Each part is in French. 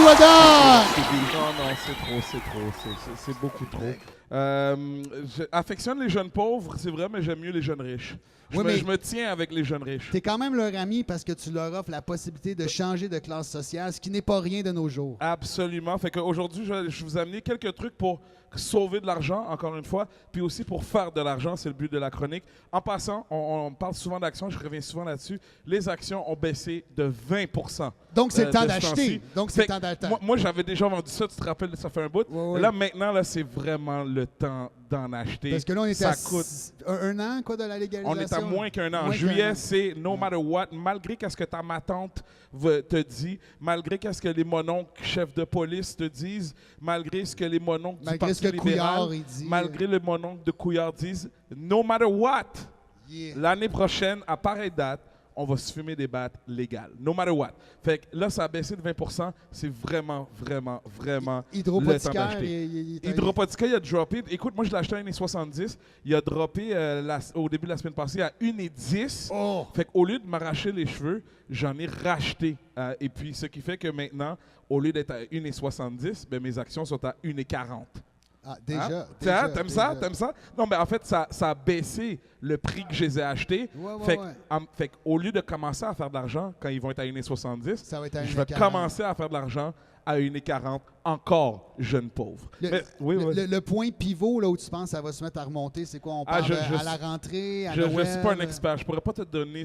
what up? Non, c'est trop. C'est beaucoup trop. J'affectionne les jeunes pauvres, c'est vrai, mais j'aime mieux les jeunes riches. Je me tiens avec les jeunes riches. T'es quand même leur ami parce que tu leur offres la possibilité de changer de classe sociale, ce qui n'est pas rien de nos jours. Absolument. Fait qu'aujourd'hui, je vous ai amené quelques trucs pour sauver de l'argent, encore une fois, puis aussi pour faire de l'argent, c'est le but de la chronique. En passant, on parle souvent d'actions, je reviens souvent là-dessus. Les actions ont baissé de 20%. Donc, c'est le temps de ce d'acheter. temps-ci. Donc, c'est Fait le temps d'acheter. Moi, j'avais déjà vendu ça, tu te rappelles, ça fait un bout. Ouais. Là, maintenant, là, c'est vraiment le temps d'en acheter. Parce que là, on est ça à coûte. un an quoi, de la légalisation. On est à moins qu'un an. En Moins qu'un juillet, an. c'est no matter what, malgré qu'est-ce que ma tante te dit, malgré qu'est-ce que les mononcles chefs de police te disent, malgré ce que les mononcles du Malgré Parti ce que libéral, Couillard, il dit. malgré le mononcle de Couillard disent, no matter what, Yeah. l'année prochaine, à pareille date, on va se fumer des battes légales. No matter what. Fait que là, ça a baissé de 20%. C'est vraiment le temps Hydropothicaire, d'acheter. Hydropothicaire, il a droppé. Écoute, moi, je l'ai acheté à 1,70. Il a droppé au début de la semaine passée à 1,10. Oh! Fait qu'au lieu de m'arracher les cheveux, j'en ai racheté. Et puis, ce qui fait que maintenant, au lieu d'être à 1,70, ben, mes actions sont à 1,40. Ah, déjà. T'aimes ça? Non, mais en fait, ça a baissé le prix que je les ai achetés. Ouais. Fait qu'au lieu de commencer à faire de l'argent quand ils vont être à 1,70, Ça va être à je vais 1,40. commencer à faire de l'argent à 1,40, encore jeune pauvre. Le point pivot là où tu penses que ça va se mettre à remonter, c'est quoi? On parle à la rentrée, à je Noël? ne suis pas un expert. Je pourrais pas te donner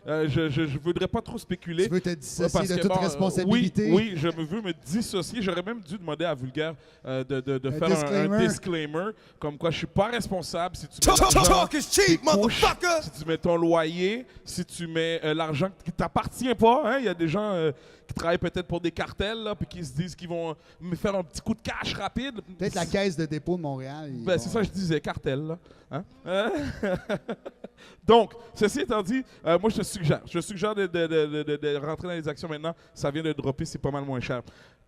je voudrais pas trop spéculer. Tu veux te dissocier Parce de que, toute bon, responsabilité? Oui, je veux me dissocier. J'aurais même dû demander à Vulgaire de faire un disclaimer, comme quoi je suis pas responsable si tu mets l'argent tes couches, si tu mets ton loyer, si tu mets l'argent qui t'appartient pas. Hein? Il y a des gens qui travaillent peut-être pour des cartels, là, puis qui se disent qu'ils vont me faire un petit coup de cash rapide. Peut-être la caisse de dépôt de Montréal. C'est ça que je disais, cartel. Là. Hein? Donc, ceci étant dit, moi je te suggère de rentrer dans les actions maintenant. Ça vient de dropper, c'est pas mal moins cher.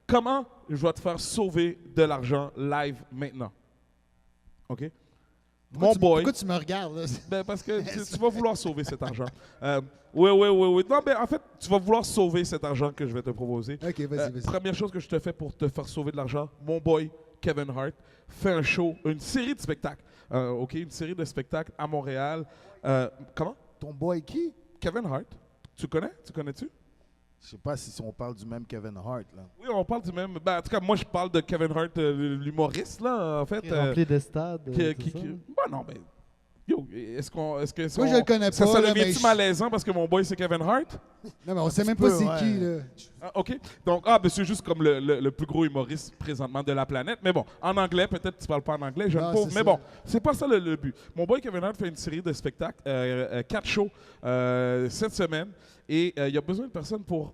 Comment je vais te faire sauver de l'argent live maintenant? OK? Pourquoi tu me regardes? Là? Ben, parce que tu vas vouloir sauver cet argent. Oui. Non, mais en fait, tu vas vouloir sauver cet argent que je vais te proposer. OK, vas-y. Première chose que je te fais pour te faire sauver de l'argent, mon boy Kevin Hart fait un show, une série de spectacles. Une série de spectacles à Montréal. Comment? Ton boy qui? Kevin Hart. Tu connais? Tu connais-tu? Je sais pas si on parle du même Kevin Hart, là. Oui, on parle du même. Ben, en tout cas, moi, je parle de Kevin Hart, l'humoriste, là, en fait. Qui remplit des stades. Non, mais. Yo, est-ce que. Moi, je le connais pas. Ça là, devient-tu malaisant parce que mon boy, c'est Kevin Hart? Non, mais on sait même pas c'est qui, là. OK. Donc, ben, c'est juste comme le plus gros humoriste présentement de la planète. Mais bon, en anglais, peut-être que tu parles pas en anglais, jeune pauvre. Mais bon, c'est pas ça le but. Mon boy Kevin Hart fait une série de spectacles, 4 shows cette semaine. Et il y a besoin de personnes pour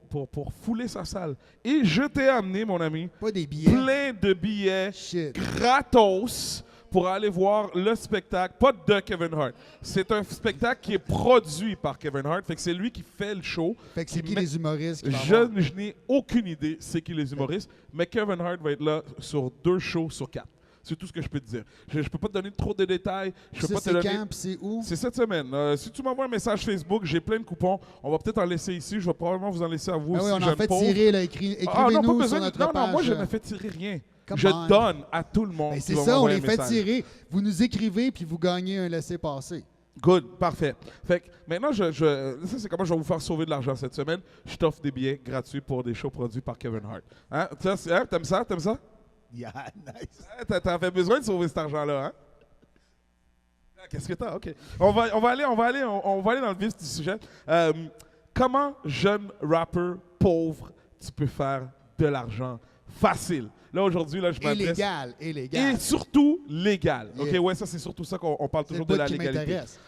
fouler sa salle. Et je t'ai amené, mon ami, Pas des billets. plein de billets Shit. gratos pour aller voir le spectacle, pas de Kevin Hart. C'est un spectacle qui est produit par Kevin Hart, fait que c'est lui qui fait le show. Fait que c'est qui les humoristes? Je n'ai aucune idée c'est qui les humoristes, mais Kevin Hart va être là sur 2 shows sur 4. C'est tout ce que je peux te dire. Je ne peux pas te donner trop de détails. C'est quand, puis c'est où? C'est cette semaine. Si tu m'envoies un message Facebook, j'ai plein de coupons. On va peut-être en laisser ici. Je vais probablement vous en laisser à vous aussi, Oui, on en fait pauvres. tirer. Écrivez-nous sur notre page. Non, moi, je ne fais tirer rien. Come Je on. donne à tout le monde. Ben, qui c'est va ça, on m'envoyer les un fait message. tirer. Vous nous écrivez, puis vous gagnez un laissez-passer. Good, parfait. Fait que maintenant, ça c'est comment je vais vous faire sauver de l'argent cette semaine. Je t'offre des billets gratuits pour des shows produits par Kevin Hart. Hein? T'aimes ça? T'aimes ça? Yeah, nice. T'as fait besoin de sauver cet argent-là, hein? Qu'est-ce que t'as? OK. On va aller dans le vif du sujet. Comment, jeune rappeur pauvre, tu peux faire de l'argent facile? Là, aujourd'hui, là, je m'adresse... Illégal. Et surtout, légal. OK, Yeah. ouais, ça, c'est surtout ça qu'on parle C'est toujours le de la bout qui légalité. m'intéresse.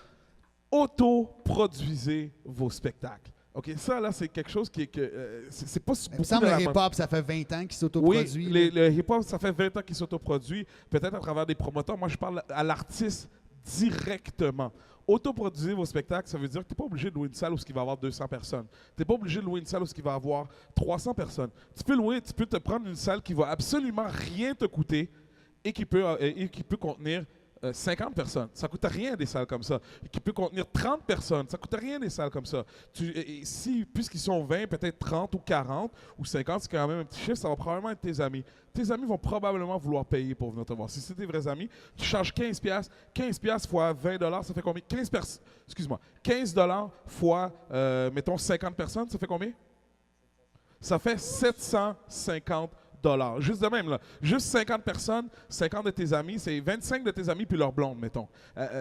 Autoproduisez vos spectacles. OK, ça, là, c'est quelque chose qui est que... c'est pas Il me beaucoup semble de que la le mode. hip-hop, ça fait 20 ans qu'il s'autoproduit. Oui, le hip-hop, ça fait 20 ans qu'il s'autoproduit, peut-être à travers des promoteurs. Moi, je parle à l'artiste directement. Autoproduire vos spectacles, ça veut dire que tu n'es pas obligé de louer une salle où il va y avoir 200 personnes. Tu n'es pas obligé de louer une salle où il va y avoir 300 personnes. Tu peux te prendre une salle qui va absolument rien te coûter et qui peut contenir 50 personnes. Ça ne coûte rien des salles comme ça. Qui peut contenir 30 personnes. Ça ne coûte rien des salles comme ça. Puisqu'ils sont 20, peut-être 30 ou 40 ou 50, c'est quand même un petit chiffre, ça va probablement être tes amis. Tes amis vont probablement vouloir payer pour venir te voir. Si c'est tes vrais amis, tu charges 15$. 15$ fois 20$, ça fait combien? 15$ fois, mettons, 50 personnes, ça fait combien? Ça fait 750$. Juste de même, là. Juste 50 personnes, 50 de tes amis, c'est 25 de tes amis puis leur blonde, mettons.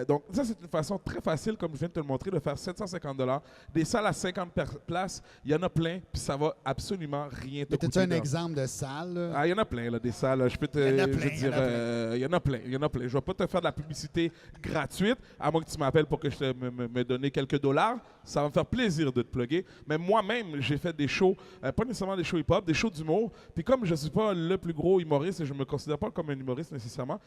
Donc, ça, c'est une façon très facile, comme je viens de te le montrer, de faire 750$. Des salles à 50 places, il y en a plein, puis ça va absolument rien te coûter. As-tu un exemple de salle? Là? Ah, il y en a plein, là, des salles. Là. Je peux te il y en a plein. Je ne vais pas te faire de la publicité gratuite, à moins que tu m'appelles pour que je te me donne quelques dollars. Ça va me faire plaisir de te plugger. Mais moi-même, j'ai fait des shows, pas nécessairement des shows hip-hop, des shows d'humour. Puis comme je ne suis pas le plus gros humoriste et je ne me considère pas comme un humoriste nécessairement,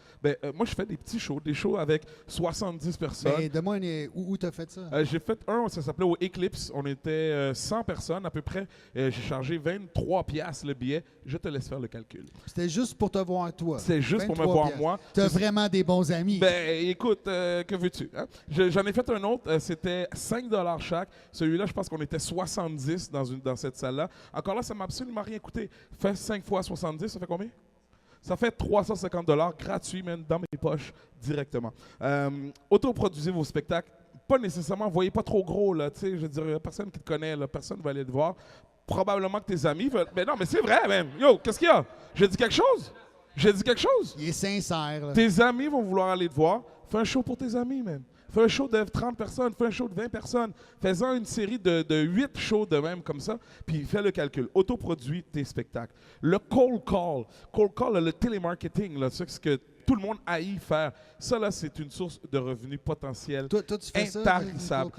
moi, je fais des petits shows, des shows avec 70 personnes. Mais demande où tu as fait ça? J'ai fait un, ça s'appelait au Eclipse. On était 100 personnes à peu près. J'ai chargé 23$ le billet. Je te laisse faire le calcul. C'était juste pour te voir toi. C'est juste pour me voir moi. Tu as vraiment des bons amis. Écoute, que veux-tu? Hein? J'en ai fait un autre. C'était 5$ chaque. Celui-là, je pense qu'on était 70 dans cette salle-là. Encore là, ça m'a absolument rien coûté. Fais 5 fois 70, ça fait combien? Ça fait 350$ gratuit, même dans mes poches, directement. Autoproduisez vos spectacles. Pas nécessairement, voyez pas trop gros, là. Je veux dire, personne qui te connaît, là, personne ne va aller te voir. Probablement que tes amis veulent. Mais non, mais c'est vrai, même. Yo, qu'est-ce qu'il y a? J'ai dit quelque chose? J'ai dit quelque chose? Il est sincère. Là. Tes amis vont vouloir aller te voir. Fais un show pour tes amis, même. Fais un show de 30 personnes, fais un show de 20 personnes. Fais-en une série de 8 shows de même comme ça, puis fais le calcul. Autoproduis tes spectacles. Le cold call, le télémarketing, là, c'est ce que tout le monde haït faire. Ça, là, c'est une source de revenus potentiels toi, tu fais intarissables.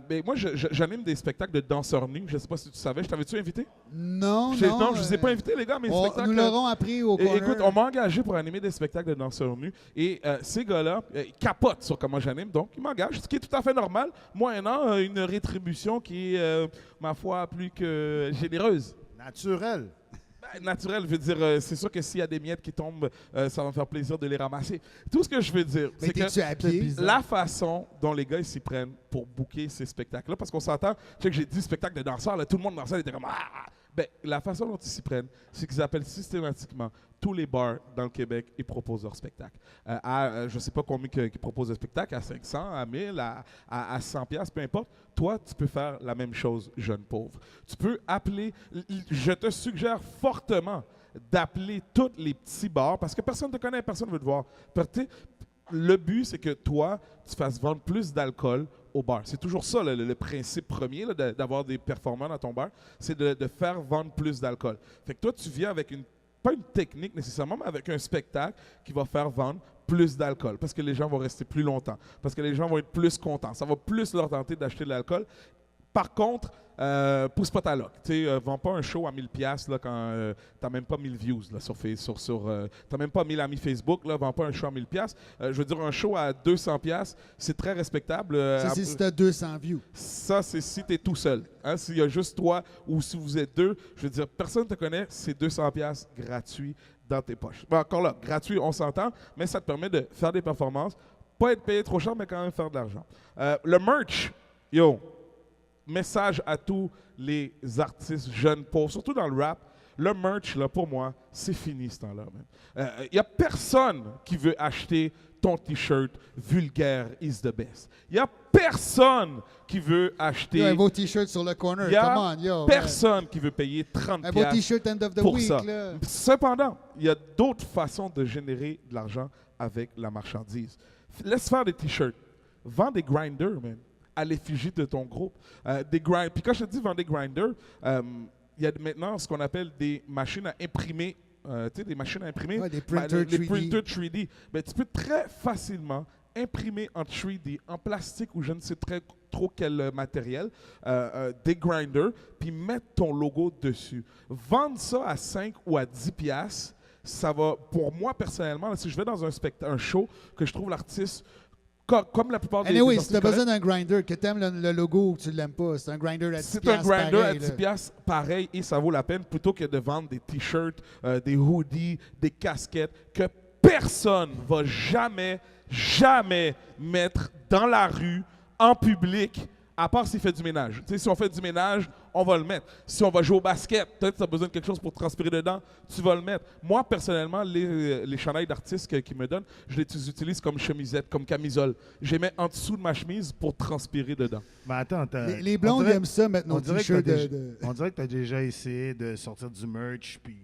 Mais moi, j'anime des spectacles de danseurs nus. Je ne sais pas si tu savais. Je t'avais-tu invité? Non, je ne vous ai pas invité, les gars, mes spectacles. Nous l'aurons appris au corner. Écoute, on m'a engagé pour animer des spectacles de danseurs nus. Et ces gars-là capotent sur comment j'anime. Donc, ils m'engagent, ce qui est tout à fait normal, moyennant une rétribution qui est, ma foi, plus que généreuse. Naturel. Naturel, je veux dire, c'est sûr que s'il y a des miettes qui tombent, ça va me faire plaisir de les ramasser. Tout ce que je veux dire, c'est que la façon dont les gars s'y prennent pour booker ces spectacles-là, parce qu'on s'entend, tu sais que j'ai dit spectacle de danseurs, là, tout le monde dans la salle était comme « Ah! » La façon dont ils s'y prennent, c'est qu'ils appellent systématiquement tous les bars dans le Québec et proposent leur spectacle. Je ne sais pas combien qui proposent le spectacle, à 500, à 1000, à 100$, peu importe. Toi, tu peux faire la même chose, jeune pauvre. Tu peux appeler, je te suggère fortement d'appeler tous les petits bars, parce que personne ne te connaît, personne ne veut te voir. Le but, c'est que toi, tu fasses vendre plus d'alcool au bar. C'est toujours ça, le principe premier, là, d'avoir des performants dans ton bar, c'est de faire vendre plus d'alcool. Fait que toi, tu viens avec pas une technique nécessairement, mais avec un spectacle qui va faire vendre plus d'alcool, parce que les gens vont rester plus longtemps, parce que les gens vont être plus contents. Ça va plus leur tenter d'acheter de l'alcool. Par contre, pousse pas ta loc. Vends pas un show à 1000$ là, quand t'as même pas 1000 views là, t'as même pas 1000 amis Facebook. Là, vends pas un show à 1000$. Je veux dire, un show à 200$, c'est très respectable. Ça, c'est si t'as 200 views. Ça, c'est si t'es tout seul. Hein, s'il y a juste toi ou si vous êtes deux, je veux dire, personne ne te connaît, c'est 200$ gratuit dans tes poches. Encore là, gratuit, on s'entend, mais ça te permet de faire des performances, pas être payé trop cher, mais quand même faire de l'argent. Le merch, message à tous les artistes jeunes pauvres, surtout dans le rap, le merch, là, pour moi, c'est fini ce temps-là. Il n'y a personne qui veut acheter ton T-shirt « Vulgaire is the best ». Il n'y a personne qui veut acheter... un beau T-shirt sur le corner, il y a personne qui veut payer 30$ un beau T-shirt end of the pour week, ça. Là. Cependant, il y a d'autres façons de générer de l'argent avec la marchandise. Laisse faire des T-shirts. Vends des grinders, man, à l'effigie de ton groupe. Puis quand je te dis vendre des grinders, il y a maintenant ce qu'on appelle des machines à imprimer. Des machines à imprimer. Ouais, des printers 3D. Les printers 3D. Mais tu peux très facilement imprimer en 3D, en plastique ou je ne sais trop quel matériel, des grinders, puis mettre ton logo dessus. Vendre ça à 5 ou à 10$, ça va, pour moi personnellement, si je vais dans un show, que je trouve l'artiste... Comme la plupart des si tu as besoin d'un grinder, que tu aimes le logo ou que tu ne l'aimes pas, c'est un grinder à 10$. C'est un grinder pareil, à 10$ pareil et ça vaut la peine plutôt que de vendre des t-shirts, des hoodies, des casquettes que personne ne va jamais jamais mettre dans la rue, en public, à part s'il fait du ménage. Tu sais, si on fait du ménage, on va le mettre. Si on va jouer au basket, peut-être que tu as besoin de quelque chose pour transpirer dedans, tu vas le mettre. Moi, personnellement, les chandails d'artistes qu'ils me donnent, je les utilise comme chemisette, comme camisole. Je les mets en dessous de ma chemise pour transpirer dedans. Mais attends, les blondes aiment ça, mettre nos on dirait t-shirts on dirait que tu as déjà essayé de sortir du merch, puis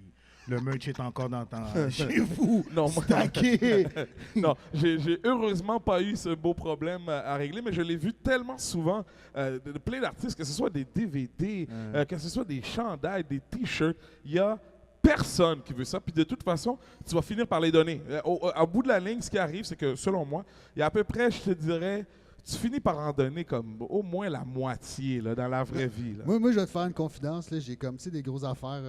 le merch est encore dans chez vous. Non, stacké. Non, j'ai heureusement pas eu ce beau problème à régler, mais je l'ai vu tellement souvent de plein d'artistes, que ce soit des DVD, que ce soit des chandails, des t-shirts, il y a personne qui veut ça. Puis de toute façon, tu vas finir par les donner. Au bout de la ligne, ce qui arrive, c'est que selon moi, il y a à peu près, je te dirais, tu finis par en donner comme au moins la moitié là, dans la vraie vie. Là. Moi, je vais te faire une confidence. Là. J'ai comme des grosses affaires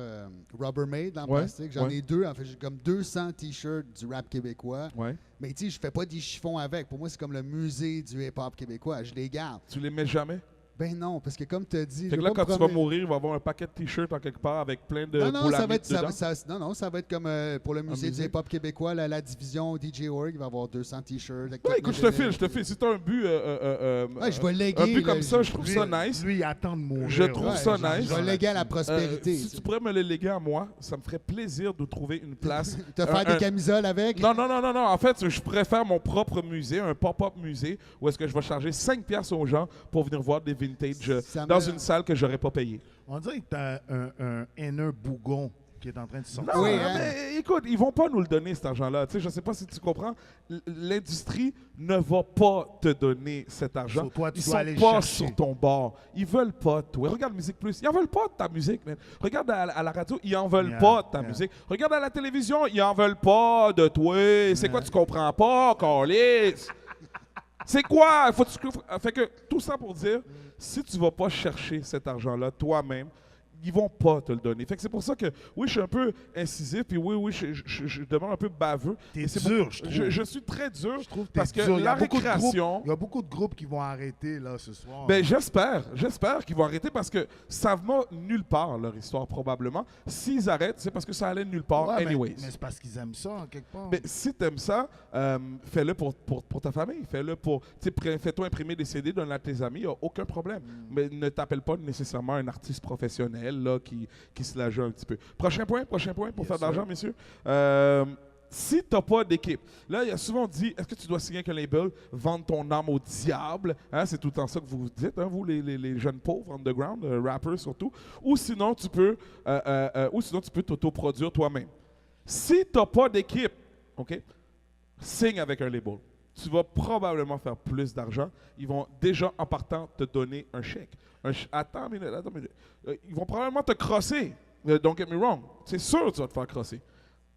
Rubbermaid en plastique. J'en ai 2. En fait, j'ai comme 200 t-shirts du rap québécois. Ouais. Mais tu sais, je fais pas des chiffons avec. Pour moi, c'est comme le musée du hip-hop québécois. Je les garde. Tu les mets jamais? Ben non, parce que comme tu as dit... Fait que là, quand tu vas mourir, il va y avoir un paquet de t-shirts en quelque part avec plein de boulamites dedans. Ça va être comme pour le musée du hip-hop québécois, la division DJ Org, il va y avoir 200 t-shirts. Ouais, écoute, je te file. Si tu as un but, je vais léguer, un but comme ça, je trouve ça nice. Lui, il attend de mourir. Je trouve ça nice. Je vais léguer à la prospérité. Si tu pourrais me le léguer à moi, ça me ferait plaisir de trouver une place. Te faire des camisoles avec? Non. En fait, je pourrais faire mon propre musée, un pop-up musée, où est-ce que je vais charger 5$ aux gens pour venir voir des vintage dans une salle que j'aurais pas payée. On dirait que tu as un haineux bougon qui est en train de sortir. Non, mais écoute, ils vont pas nous le donner, cet argent-là. Tu sais, je sais pas si tu comprends. L'industrie ne va pas te donner cet argent. So, toi, tu ils dois sont aller pas chercher. sur ton bord. Ils veulent pas de toi. Regarde Musique Plus. Ils en veulent pas de ta musique, man. Regarde à la radio, ils en veulent pas de ta musique. Regarde à la télévision, ils en veulent pas de toi. C'est quoi, tu comprends pas, Carlis? C'est quoi? Fait que tout ça pour dire, si tu vas pas chercher cet argent-là toi-même, ils vont pas te le donner. Fait que c'est pour ça que, oui, je suis un peu incisif, puis oui, je demande un peu baveux. T'es dur, je trouve. Je suis très dur, Je trouve parce que dur. la récréation... Il y a beaucoup de groupes qui vont arrêter là ce soir. Ben, j'espère qu'ils vont arrêter, parce que ça va nulle part, leur histoire, probablement. S'ils arrêtent, c'est parce que ça allait nulle part, anyways. Mais c'est parce qu'ils aiment ça, en quelque part. Mais si t'aimes ça, fais-le pour ta famille. Fais-le pour... Fais-toi imprimer des CD, donne-le à tes amis, il n'y a aucun problème. Mais ne t'appelle pas nécessairement un artiste professionnel là, qui se la joue un petit peu. Prochain point pour faire de l'argent, messieurs. Si tu n'as pas d'équipe, là, il y a souvent dit, est-ce que tu dois signer avec un label, vendre ton âme au diable? Hein, c'est tout le temps ça que vous dites, hein, vous, les jeunes pauvres, underground, rappers surtout. Ou sinon, tu peux t'autoproduire toi-même. Si tu n'as pas d'équipe, OK, signe avec un label. Tu vas probablement faire plus d'argent. Ils vont déjà, en partant, te donner un chèque. Attends une minute. Ils vont probablement te crosser. Don't get me wrong. C'est sûr que tu vas te faire crosser.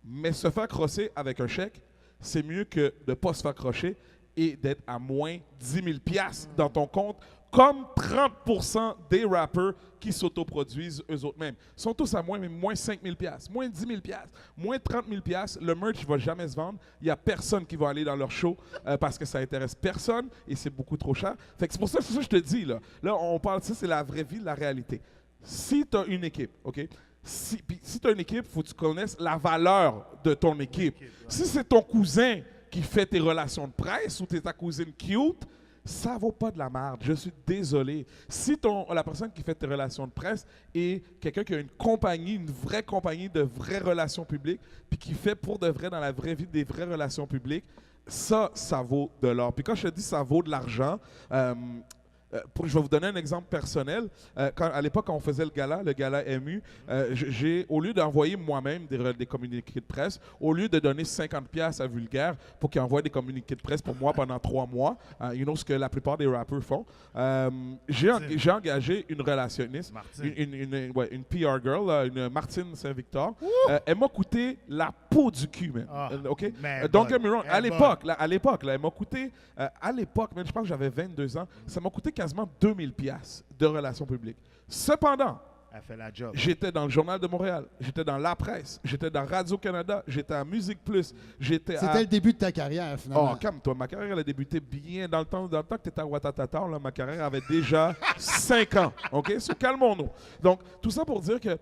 Mais se faire crosser avec un chèque, c'est mieux que de ne pas se faire crosser et d'être à moins 10 000 $ dans ton compte, comme 30% des rappers qui s'autoproduisent eux-mêmes. Ils sont tous à moins 5 000 $, moins 10 000 $, moins 30 000 $. Le merch ne va jamais se vendre. Il n'y a personne qui va aller dans leur show parce que ça intéresse personne et c'est beaucoup trop cher. Fait que c'est pour ça que je te dis, là on parle de ça, c'est la vraie vie, la réalité. Si tu as une équipe, OK? Si tu as une équipe, il faut que tu connaisses la valeur de ton équipe. Si c'est ton cousin qui fait tes relations de presse ou t'es ta cousine cute, ça vaut pas de la merde. Je suis désolé. Si la personne qui fait tes relations de presse est quelqu'un qui a une compagnie, une vraie compagnie de vraies relations publiques, puis qui fait pour de vrai dans la vraie vie des vraies relations publiques, ça vaut de l'or. Puis quand je te dis ça vaut de l'argent, je vais vous donner un exemple personnel. À l'époque, quand on faisait le gala MU, au lieu d'envoyer moi-même des communiqués de presse, au lieu de donner 50$ à Vulgaire pour qu'il envoie des communiqués de presse pour moi pendant 3 mois, ce que la plupart des rappers font, j'ai engagé une relationniste, une PR girl, une Martine Saint-Victor. Elle m'a coûté la peau du cul, man. OK? Don't get me wrong. À l'époque, elle m'a coûté, je pense que j'avais 22 ans, ça m'a coûté quasiment 2000 $ de relations publiques. Cependant, elle fait la job. J'étais dans le Journal de Montréal, j'étais dans La Presse, j'étais dans Radio-Canada, j'étais à Musique Plus, C'était le début de ta carrière, finalement. Oh, calme-toi, ma carrière, elle a débuté bien dans le temps que tu étais à Ouattatata, là, ma carrière avait déjà 5 ans, OK? Calmons-nous. Donc, tout ça pour dire que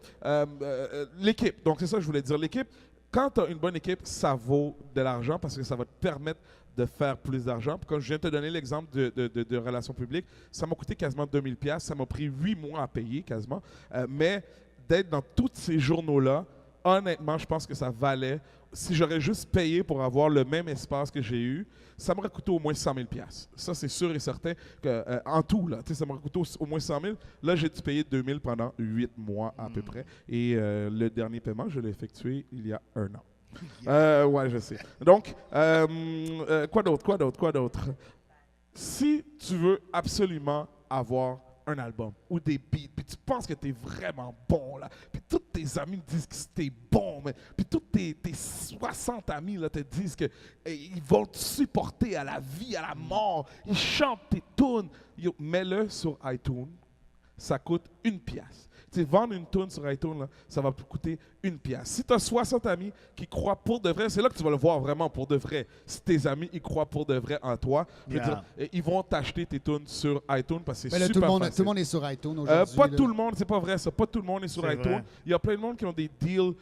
l'équipe, donc c'est ça que je voulais dire, l'équipe, quand tu as une bonne équipe, ça vaut de l'argent parce que ça va te permettre de faire plus d'argent. Puis comme je viens de te donner l'exemple de relations publiques, ça m'a coûté quasiment 2000$. Ça m'a pris 8 mois à payer quasiment. Mais d'être dans tous ces journaux-là, honnêtement, je pense que ça valait. Si j'aurais juste payé pour avoir le même espace que j'ai eu, ça m'aurait coûté au moins 100 000$. Ça, c'est sûr et certain que, en tout, là, ça m'aurait coûté au moins 100 000. Là, j'ai dû payer 2 000 pendant 8 mois à peu près. Et le dernier paiement, je l'ai effectué il y a 1 an. Ouais, je sais. Donc, quoi d'autre? Si tu veux absolument avoir un album ou des beats, puis tu penses que tu es vraiment bon, là, puis tous tes amis te disent que t'es bon, mais puis tous tes 60 amis là, te disent qu'ils vont te supporter à la vie, à la mort, ils chantent tes tunes, mets-le sur iTunes, ça coûte 1$. Tu sais, vendre une tune sur iTunes, là, ça va coûter 1$. Si tu as 60 amis qui croient pour de vrai, c'est là que tu vas le voir vraiment pour de vrai. Si tes amis ils croient pour de vrai en toi, je veux dire, ils vont t'acheter tes tunes sur iTunes parce que c'est super facile. Tout le monde est sur iTunes aujourd'hui. Pas tout le monde, c'est pas vrai ça. Pas tout le monde est sur iTunes. Vrai. Il y a plein de monde qui ont des deals.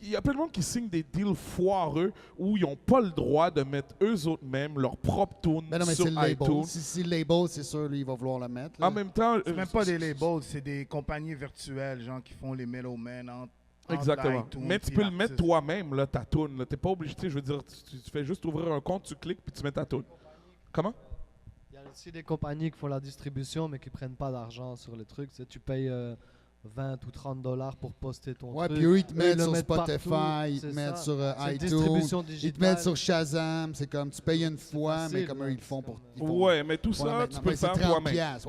Il y a plein de monde qui signe des deals foireux où ils n'ont pas le droit de mettre eux-mêmes leur propre tune sur iTunes. Si le label, c'est sûr, lui, il va vouloir la mettre. Là. En même temps... C'est même pas des labels, c'est des compagnies virtuelles, genre qui font les middlemen entre exactement. Mais tu peux le mettre toi-même, là, ta tune. Tu n'es pas obligé, je veux dire, tu fais juste ouvrir un compte, tu cliques, puis tu mets ta tune. Comment? Il y a aussi des compagnies qui font la distribution, mais qui ne prennent pas d'argent sur le truc. Tu payes... 20 ou 30$ pour poster ton truc. Puis eux, ils te mettent sur Spotify, ils te mettent sur iTunes, ils te mettent sur Shazam. C'est comme, tu payes une fois, mais comme eux, ils le font pour... Ouais, mais tout ça, tu peux le faire toi-même.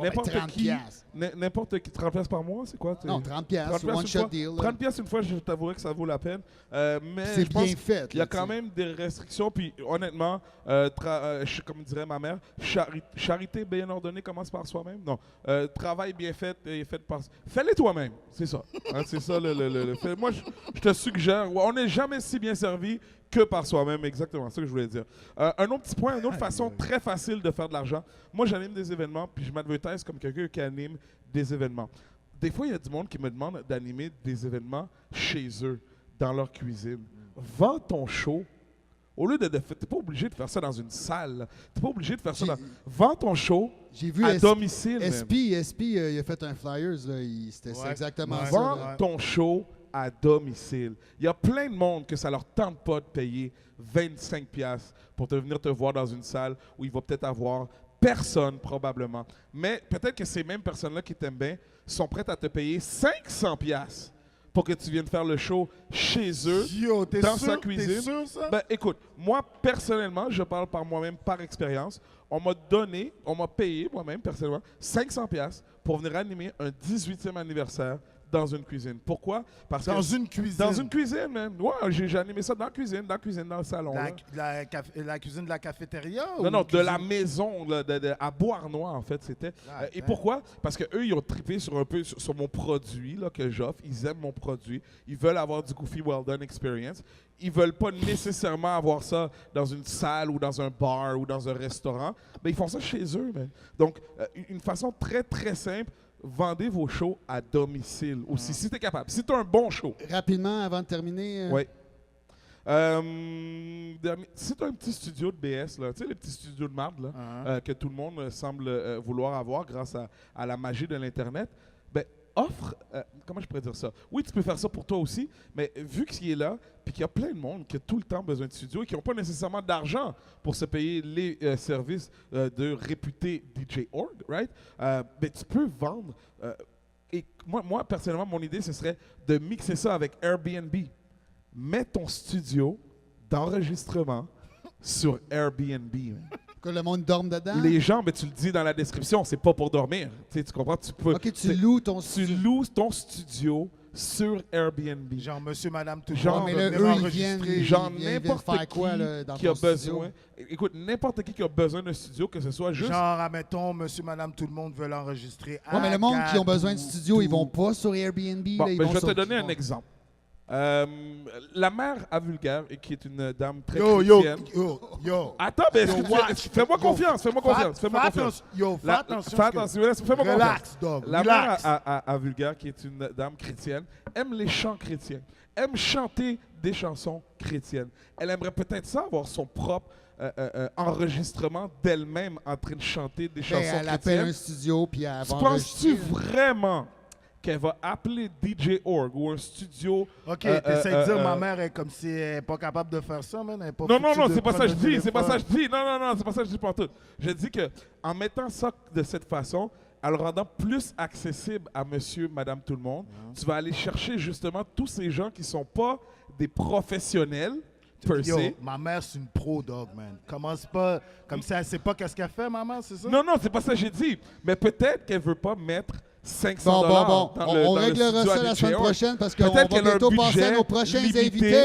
N'importe qui, 30$ par mois, c'est quoi? Non, 30$, one-shot deal. 30$ une fois, je t'avouerais que ça vaut la peine. Mais c'est bien fait. Il y a quand même des restrictions, puis honnêtement, comme dirait ma mère, charité bien ordonnée commence par soi-même. Non, travail bien fait est fait par... Fais-le toi-même. C'est ça. Hein, c'est ça le fait. Moi, je te suggère, on n'est jamais si bien servi que par soi-même. Exactement, c'est ce que je voulais dire. Un autre petit point, une autre façon très facile de faire de l'argent. Moi, j'anime des événements, puis je m'advertise comme quelqu'un qui anime des événements. Des fois, il y a du monde qui me demande d'animer des événements chez eux, dans leur cuisine. Vends ton show. Au lieu de t'es pas obligé de faire ça dans une salle. T'es pas obligé de faire ça dans... Vends ton show à domicile. SP, il a fait un Flyers, c'était exactement ça. Vends ton show à domicile. Il y a plein de monde que ça leur tente pas de payer 25$ pour venir te voir dans une salle où il va peut-être avoir personne probablement. Mais peut-être que ces mêmes personnes-là qui t'aiment bien sont prêtes à te payer 500$ pour que tu viennes faire le show chez eux, dans sa cuisine. T'es sûr, ça? Ben, écoute, moi, personnellement, je parle par moi-même, par expérience, on m'a payé, moi-même, personnellement, 500$ pour venir animer un 18e anniversaire dans une cuisine. Pourquoi? Parce dans une cuisine? Dans une cuisine, même. Ouais, j'ai animé ça dans la cuisine, dans le salon. La cuisine de la cafétéria? Non, de la maison, à Beauharnois, en fait, c'était. Et pourquoi? Parce qu'eux, ils ont trippé sur mon produit là, que j'offre. Ils aiment mon produit. Ils veulent avoir du Goofy Well Done Experience. Ils veulent pas nécessairement avoir ça dans une salle ou dans un bar ou dans un restaurant. Mais ils font ça chez eux, man. Donc, une façon très, très simple, vendez vos shows à domicile aussi, si tu es capable. Si tu as un bon show. Rapidement, avant de terminer. Oui. Si tu as un petit studio de BS, là, tu sais, les petits studios de marde là, que tout le monde semble vouloir avoir grâce à la magie de l'Internet, ben, offre, comment je pourrais dire ça? Oui, tu peux faire ça pour toi aussi, mais vu qu'il est là, puis qu'il y a plein de monde qui a tout le temps besoin de studio et qui n'ont pas nécessairement d'argent pour se payer les services de réputés DJ Org, right? Ben, tu peux vendre. Et moi, personnellement, mon idée, ce serait de mixer ça avec Airbnb. Mets ton studio d'enregistrement sur Airbnb. Que le monde dorme dedans? Les gens, mais tu le dis dans la description, c'est pas pour dormir. Tu comprends? Tu peux, OK, tu loues ton studio. Tu loues ton studio sur Airbnb. Genre monsieur, madame, tout le monde. Mais là, eux, ils viennent genre n'importe qui a besoin. Écoute, n'importe qui a besoin d'un studio, que ce soit juste... Genre, admettons, monsieur, madame, tout le monde veut l'enregistrer. Ouais, mais le monde qui ont besoin de studio, ils vont pas sur Airbnb. Bon, là, je vais te donner un exemple. La mère à Vulgaire, et qui est une dame très Yo. Attends, mais fais-moi confiance. Fais attention. Relax, dog. La Relax. mère à Vulgaire, qui est une dame chrétienne, aime les chants chrétiens, aime chanter des chansons chrétiennes. Elle aimerait peut-être ça, avoir son propre enregistrement d'elle-même en train de chanter des chansons chrétiennes. Elle appelle un studio, puis elle va Penses-tu enregistrer. vraiment qu'elle va appeler DJ Org ou un studio... OK, t'essaies de dire ma mère est comme si elle n'est pas capable de faire ça, man. Non, c'est pas ça que je dis. C'est pas ça que je dis. Non, c'est pas ça que je dis pas tout. Je dis que en mettant ça de cette façon, en le rendant plus accessible à monsieur, madame, tout le monde, tu vas aller chercher justement tous ces gens qui sont pas des professionnels per se. Ma mère, c'est une pro, dog, man. Commence pas comme si elle sait pas qu'est-ce qu'elle fait, maman, c'est ça? Non, c'est pas ça que j'ai dit. Mais peut-être qu'elle veut pas mettre 500 Bon. dans le On réglera studio ça la à DJ semaine Org. prochaine parce qu'on va Peut-être qu'elle a un bientôt passer à budget nos prochains limité. invités.